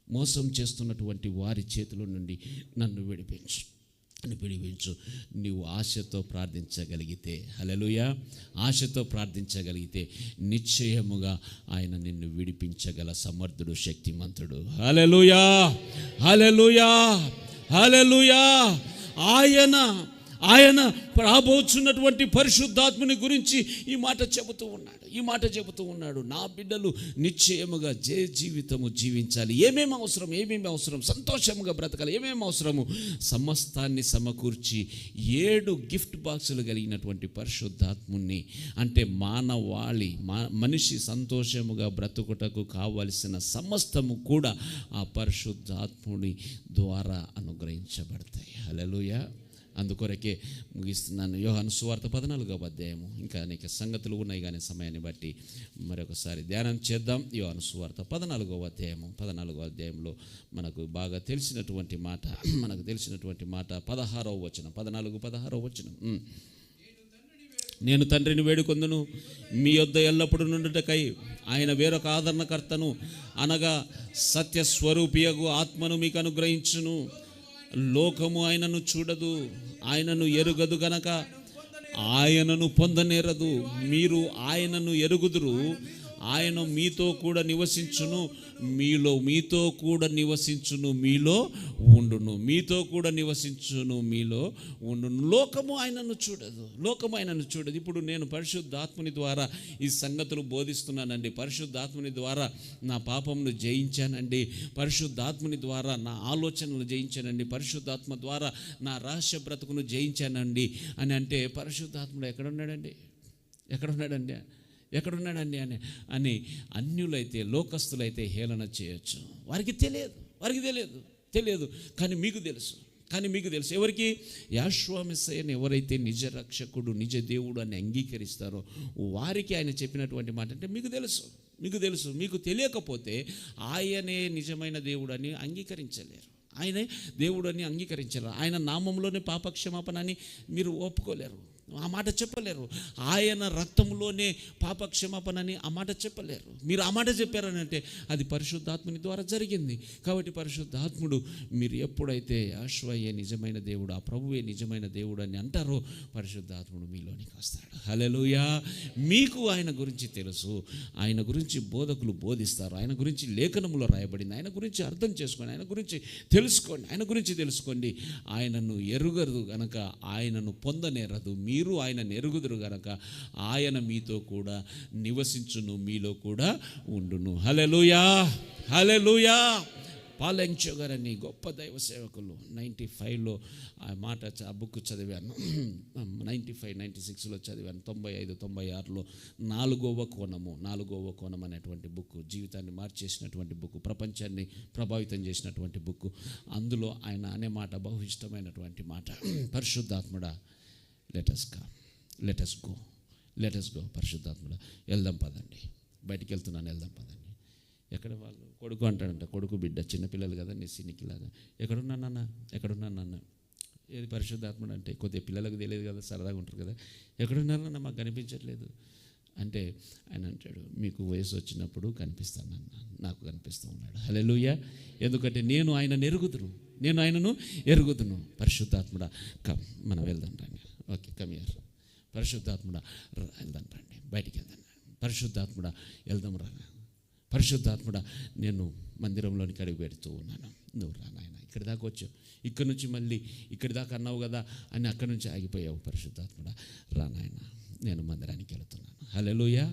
మోసం చేస్తున్నటువంటి వారి చేతుల నుండి నన్ను విడిపించు. నీవు ఆశతో ప్రార్థించగలిగితే, హల్లెలూయా, ఆశతో ప్రార్థించగలిగితే నిశ్చయముగా ఆయన నిన్ను విడిపించగల సమర్థుడు, శక్తిమంతుడు. హల్లెలూయా, హల్లెలూయా, హల్లెలూయా. ఆయన రాబోతున్నటువంటి పరిశుద్ధాత్మని గురించి ఈ మాట చెబుతూ ఉన్నాడు. నా బిడ్డలు నిశ్చయముగా జీవితము జీవించాలి. ఏమేమి అవసరం, సంతోషముగా బ్రతకాలి. ఏమేమి అవసరము, సమస్తాన్ని సమకూర్చి 7 గిఫ్ట్ బాక్సులు కలిగినటువంటి పరిశుద్ధాత్ముని, అంటే మనిషి సంతోషముగా బ్రతుకుటకు కావలసిన సమస్తము కూడా ఆ పరిశుద్ధాత్ముని ద్వారా అనుగ్రహించబడతాయి. హల్లెలూయా. అందుకొరకే ముగిస్తున్నాను. యోహాను సువార్త 14వ అధ్యాయము. ఇంకా అనేక సంగతులు ఉన్నాయి, కానీ సమయాన్ని బట్టి మరొకసారి ధ్యానం చేద్దాం. యోహాను సువార్త 14వ అధ్యాయంలో మనకు బాగా తెలిసినటువంటి మాట 16వ వచనం. 16వ వచనం. నేను తండ్రిని వేడుకొందును, మీ యొద్ద ఎల్లప్పుడూ నుండుటకై ఆయన వేరొక ఆదరణకర్తను, అనగా సత్యస్వరూపియగు ఆత్మను మీకు అనుగ్రహించును. లోకము ఆయనను చూడదు, ఆయనను ఎరుగదు గనక ఆయనను పొందనేరదు. మీరు ఆయనను ఎరుగుదురు, ఆయన మీతో కూడా నివసించును, మీలో ఉండును. లోకము ఆయనను చూడదు. ఇప్పుడు నేను పరిశుద్ధాత్ముని ద్వారా ఈ సంగతులు బోధిస్తున్నానండి. పరిశుద్ధాత్ముని ద్వారా నా పాపమును జయించానండి. పరిశుద్ధాత్ముని ద్వారా నా ఆలోచనలు జయించానండి. పరిశుద్ధాత్మ ద్వారా నా రహస్య బ్రతుకును జయించానండి అని అంటే, పరిశుద్ధాత్ముడు ఎక్కడున్నాడండి అని అన్యులైతే, లోకస్తులైతే హేళన చేయొచ్చు. వారికి తెలియదు, కానీ మీకు తెలుసు. ఎవరికి? యెహోవా మెస్సీయను ఎవరైతే నిజ రక్షకుడు, నిజ దేవుడు అని అంగీకరిస్తారో వారికి ఆయన చెప్పినటువంటి మాట అంటే మీకు తెలుసు. మీకు తెలియకపోతే ఆయనే నిజమైన దేవుడు అని అంగీకరించలేరు. ఆయనే దేవుడు అని అంగీకరించలేరు. ఆయన నామంలోనే పాపక్షమాపణ అని మీరు ఒప్పుకోలేరు, ఆ మాట చెప్పలేరు. ఆయన రక్తంలోనే పాపక్షమాపణ అని ఆ మాట చెప్పలేరు. మీరు ఆ మాట చెప్పారని అంటే అది పరిశుద్ధాత్ముని ద్వారా జరిగింది. కాబట్టి పరిశుద్ధాత్ముడు, మీరు ఎప్పుడైతే యెహోవాయే నిజమైన దేవుడు, ఆ ప్రభువే నిజమైన దేవుడు అని అంటారో, పరిశుద్ధాత్ముడు మీలోనికి వస్తాడు. హల్లెలూయా. మీకు ఆయన గురించి తెలుసు, ఆయన గురించి బోధకులు బోధిస్తారు, ఆయన గురించి లేఖనములో రాయబడింది, ఆయన గురించి అర్థం చేసుకోండి, ఆయన గురించి తెలుసుకోండి. ఆయనను ఎరుగరు గనక ఆయనను పొందనేరదు. మీరు ఆయనను ఎరుగుదురు గనక ఆయన మీతో కూడా నివసించును, మీలో కూడా ఉండును. హల్లెలూయా, హల్లెలూయా. పాలెంచో గారని గొప్ప దైవ సేవకులు 95లో ఆ బుక్ చదివాను. 95, 96లో చదివాను. 95, 96లో 4వ కోణం అనేటువంటి బుక్, జీవితాన్ని మార్చేసినటువంటి బుక్, ప్రపంచాన్ని ప్రభావితం చేసినటువంటి బుక్. అందులో ఆయన అనే మాట బహు ఇష్టమైనటువంటి మాట. పరిశుద్ధాత్ముడా, లెట్ us go. పరిశుద్ధాత్ముడా, వెళ్దాం పదండి. బయటికి వెళ్దాం పదండి. ఎక్కడ వాళ్ళు కొడుకు అంటాడంట, కొడుకు బిడ్డ చిన్నపిల్లలు కదా, నెస్సినికిలాగా. ఎక్కడున్నానన్న ఏది పరిశుద్ధాత్ముడు అంటే, కొద్దిగా పిల్లలకు తెలియదు కదా, సరదాగా ఉంటారు కదా. ఎక్కడున్నారన్న మాకు కనిపించట్లేదు అంటే ఆయన అంటాడు, మీకు వయసు వచ్చినప్పుడు కనిపిస్తానన్న, నాకు కనిపిస్తూ ఉన్నాడు. హల్లెలూయా. ఎందుకంటే నేను ఆయనను ఎరుగుదును. పరిశుద్ధాత్ముడా, మనం వెళ్దాం రండి. Okay, come here. పరిశుద్ధాత్ముడా, వెళ్దాం రండి, బయటికి వెళ్దాం. పరిశుద్ధాత్ముడా, వెళ్దాం రా. పరిశుద్ధాత్ముడా, నేను మందిరంలోనికి అడుగు పెడుతూ ఉన్నాను, నువ్వు రా నాయన. ఇక్కడి దాకా వచ్చావు, ఇక్కడి నుంచి మళ్ళీ ఇక్కడి దాకా అన్నావు కదా అని అక్కడి నుంచి ఆగిపోయావు. పరిశుద్ధాత్ముడా, రా నాయన, నేను మందిరానికి వెళుతున్నాను. హల్లెలూయా.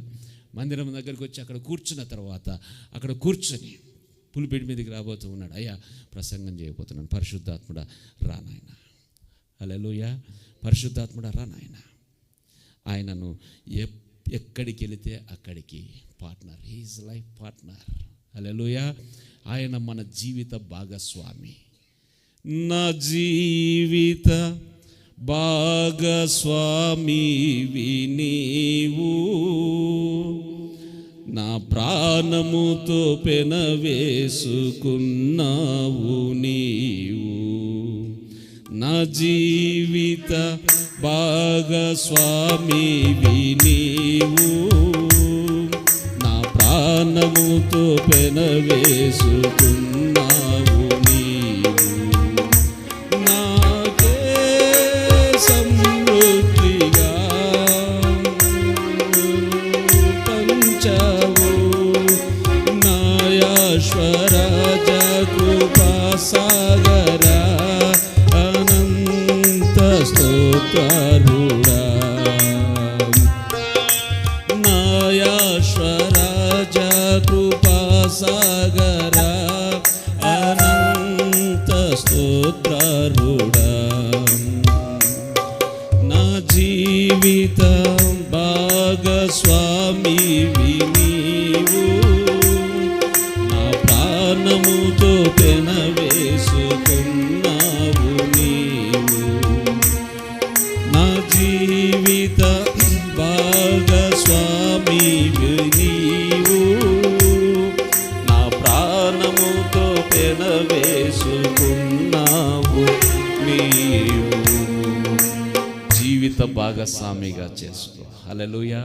మందిరం దగ్గరికి వచ్చి అక్కడ కూర్చున్న తర్వాత, అక్కడ కూర్చొని పులిపేట మీదకి రాబోతూ ఉన్నాడు. అయ్యా, ప్రసంగం చేయబోతున్నాను. పరిశుద్ధాత్ముడా, రా నాయన. హల్లెలూయా. పరిశుద్ధాత్ముడా, రా నాయన. ఆయనను ఎక్కడికి వెళితే అక్కడికి పార్ట్నర్, హీజ్ లైఫ్ పార్ట్నర్. హల్లెలూయా. ఆయన మన జీవిత భాగస్వామి. నా జీవిత భాగస్వామివి నీవు, నా ప్రాణముతో పెనవేసుకున్నావు నీవు, నా జీవిత భాగస్వామివి నీవు, నా ప్రాణముతో పెనవేసుకున్నావు నీవు, నాకే సమృద్ధిగా పంచావు, నాయాశ్వరాజ కృపాసాగరా అనంత స్తోత్రుడా, నాయాశ్వరాజ కృపాసాగరా అనంత స్తోత్రుడా, నా జీవిత భాగస్వామివి నీవు, నా ప్రాణముతో పెనవేసుకున్నావు నీవు, నా జీవిత భాగస్వామివి నీవు, నా ప్రాణముతో పెనవేసుకున్నావు నీవు. జీవిత భాగస్వామిగా చేసుకో. హల్లెలూయా.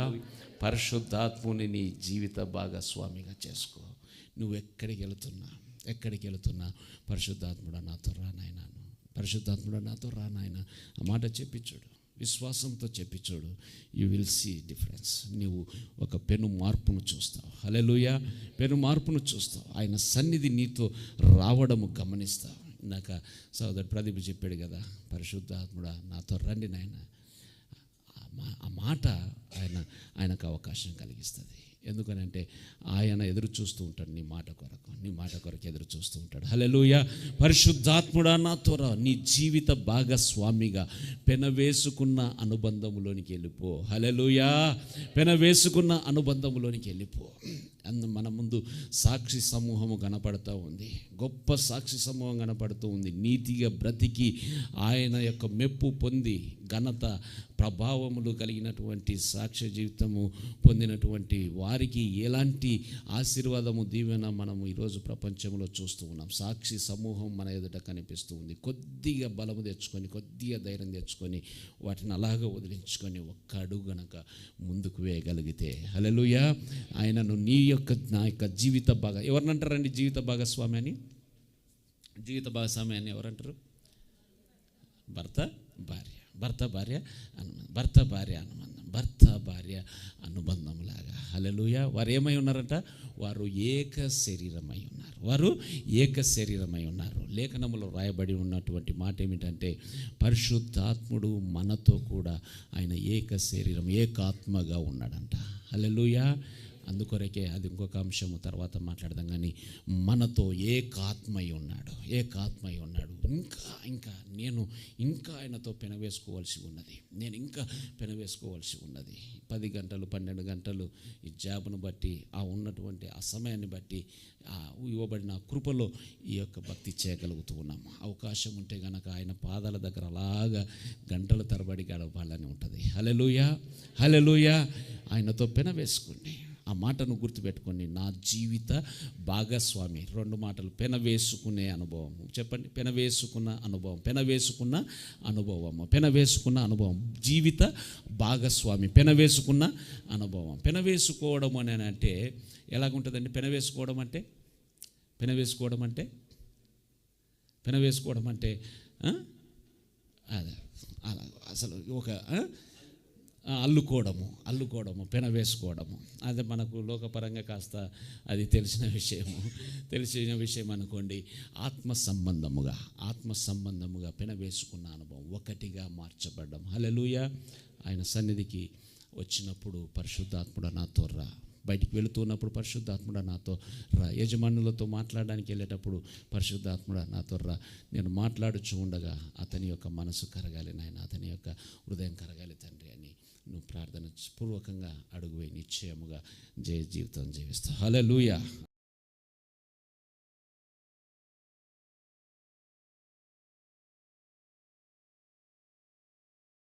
పరిశుద్ధాత్ముని నీ జీవిత భాగస్వామిగా చేసుకో. నువ్వు ఎక్కడికి వెళుతున్నా పరిశుద్ధాత్ముడా నాతో రా నాయనా, పరిశుద్ధాత్ముడా నాతో రా నాయనా ఆ మాట చెప్పించాడు, విశ్వాసంతో చెప్పించాడు. You will see difference. నువ్వు ఒక పెను మార్పును చూస్తావు. హల్లెలూయా. పెను మార్పును చూస్తావు. ఆయన సన్నిధి నీతో రావడము గమనిస్తావు. ఇందాక సోదరుడు ప్రదీప్ చెప్పాడు కదా, పరిశుద్ధాత్ముడా నాతో రండి నాయన. ఆ మాట ఆయనకు అవకాశం కలిగిస్తుంది. ఎందుకనంటే ఆయన ఎదురు చూస్తూ ఉంటాడు నీ మాట కొరకు ఎదురు చూస్తూ ఉంటాడు. హల్లెలూయా. పరిశుద్ధాత్ముడా నాతో రా, నీ జీవిత భాగస్వామిగా పెనవేసుకున్న అనుబంధంలోనికి వెళ్ళిపో. హల్లెలూయా. పెనవేసుకున్న అనుబంధంలోనికి వెళ్ళిపో. మన ముందు సాక్షి సమూహము కనపడుతూ ఉంది, గొప్ప సాక్షి సమూహం కనపడుతూ ఉంది. నీతిగా బ్రతికి ఆయన యొక్క మెప్పు పొంది ఘనత ప్రభావములు కలిగినటువంటి సాక్ష్య జీవితము పొందినటువంటి వారికి ఎలాంటి ఆశీర్వాదము దీవెన మనము ఈరోజు ప్రపంచంలో చూస్తూ ఉన్నాం. సాక్షి సమూహం మన ఎదుట కనిపిస్తూ ఉంది. కొద్దిగా బలము తెచ్చుకొని, కొద్దిగా ధైర్యం తెచ్చుకొని వాటిని అలాగా వదిలించుకొని ఒక్క అడుగు గనక ముందుకు వేయగలిగితే, హల్లెలూయా, ఆయనను నా యొక్క జీవిత ఎవరినంటారండి జీవిత భాగస్వామి అని? జీవిత భాగస్వామి అని ఎవరంటారు? భర్త భార్య అనుబంధం లాగా. హల్లెలూయా. వారు ఏమై ఉన్నారంట? వారు ఏక శరీరమై ఉన్నారు. లేఖనములో రాయబడి ఉన్నటువంటి మాట ఏమిటంటే, పరిశుద్ధాత్ముడు మనతో కూడా ఆయన ఏక శరీరం, ఏకాత్మగా ఉన్నాడంట. హల్లెలూయా. అందుకొరకే అది ఇంకొక అంశము తర్వాత మాట్లాడదాం. కానీ మనతో ఏకాత్మై ఉన్నాడు. నేను ఆయనతో పెనవేసుకోవాల్సి ఉన్నది. 10 గంటలు 12 గంటలు ఈ జాబ్ను బట్టి, ఆ ఉన్నటువంటి ఆ సమయాన్ని బట్టి, ఇవ్వబడిన కృపలో ఈ యొక్క భక్తి చేయగలుగుతూ ఉన్నాము. అవకాశం ఉంటే గనక ఆయన పాదాల దగ్గర అలాగా గంటల తరబడి గడపాలని ఉంటుంది. హల్లెలూయా. ఆయనతో పెనవేసుకోండి. ఆ మాటను గుర్తుపెట్టుకొని, నా జీవిత భాగస్వామి. 2 మాటలు, పెనవేసుకునే అనుభవం. చెప్పండి, పెనవేసుకున్న అనుభవం. జీవిత భాగస్వామి, పెనవేసుకున్న అనుభవం. పెనవేసుకోవడం అని అంటే ఎలాగుంటుందండి? పెనవేసుకోవడం అంటే అదే అలా అసలు ఒక అల్లుకోవడము, పెనవేసుకోవడము. అదే మనకు లోకపరంగా కాస్త అది తెలిసిన విషయం అనుకోండి. ఆత్మ సంబంధముగా పెనవేసుకున్న అనుభవం, ఒకటిగా మార్చబడ్డం. హల్లెలూయా. ఆయన సన్నిధికి వచ్చినప్పుడు పరిశుద్ధాత్ముడా నాతో రా. బయటికి వెళుతున్నప్పుడు పరిశుద్ధాత్ముడా నాతో రా. యజమానులతో మాట్లాడడానికి వెళ్ళేటప్పుడు పరిశుద్ధాత్ముడా నాతో రా. నేను మాట్లాడుచూ ఉండగా అతని యొక్క మనసు కరగాలి నాయన, అతని యొక్క హృదయం కరగాలి తండ్రి అని నువ్వు ప్రార్థన పూర్వకంగా అడుగువే, నిశ్చయముగా జయ జీవితం జీవిస్తావు. హల్లెలూయా.